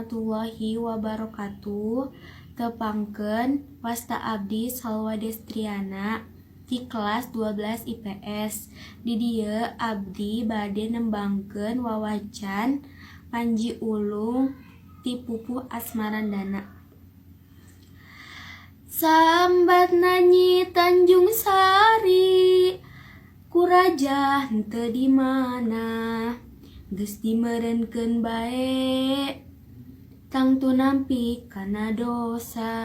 warahmatullahi wabarakatuh. Tepangkeun wasta abdi Salwa Destriana di kelas 12 IPS. Di dieu abdi bade nembangkeun wawacan Panji Ulung ti Pupuh Asmarandana. Sambat nanyi Tanjung Sari, ku raja henteu di mana, geus dimeureunkeun bae, tangtu nampi kana dosa.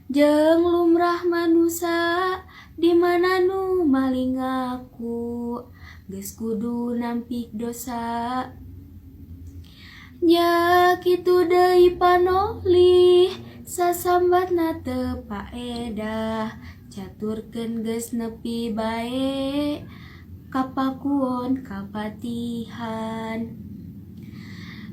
Jeung lumrah manusa, di mana nu maling ngaku, geus kudu nampi dosa. Nya kitu deui panolih, sasambatna teu paedah, caturkeun geus nepi bae, kapakuon kapatihan.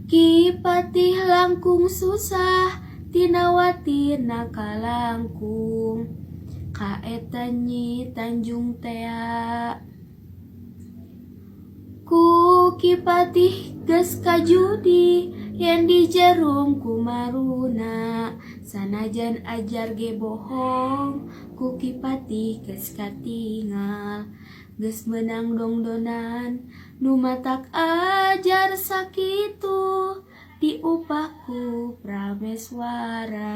Ki Patih langkung susah, tina watina kalangkung, kaeta Nyi Tanjung tea. Ku Ki Patih geus kajudi, yen dijerum ku maruna, sanajan ajar ge bohong, ku Ki Patih geus katingal. Geus meunang dongdonan, nu matak ajar sakitu, diupah ku Prameswara.